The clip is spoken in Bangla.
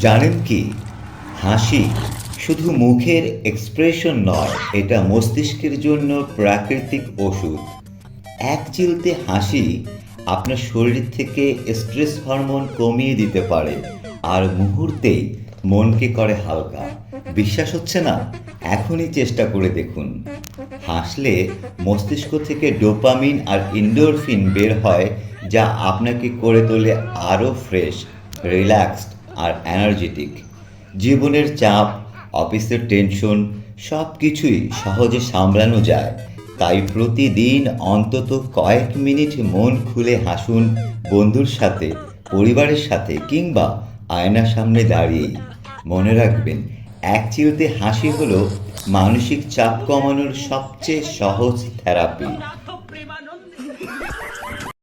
জানেন কি, হাসি শুধু মুখের এক্সপ্রেশন নয়, এটা মস্তিষ্কের জন্য প্রাকৃতিক ওষুধ। এক চিলতে হাসি আপনার শরীর থেকে স্ট্রেস হরমোন কমিয়ে দিতে পারে আর মুহূর্তেই মনকে করে হালকা। বিশ্বাস হচ্ছে না? এখনই চেষ্টা করে দেখুন। হাসলে মস্তিষ্ক থেকে ডোপামিন আর এন্ডোরফিন বের হয়, যা আপনাকে করে তোলে আরও ফ্রেশ, রিল্যাক্সড আর এনার্জেটিক। জীবনের চাপ, অফিসের টেনশন সব কিছুই সহজে সামলানো যায়। তাই প্রতিদিন অন্তত কয়েক মিনিট মন খুলে হাসুন, বন্ধুর সাথে, পরিবারের সাথে কিংবা আয়নার সামনে দাঁড়িয়েই। মনে রাখবেন, এক চিলতে হাসি হলো মানসিক চাপ কমানোর সবচেয়ে সহজ থেরাপি।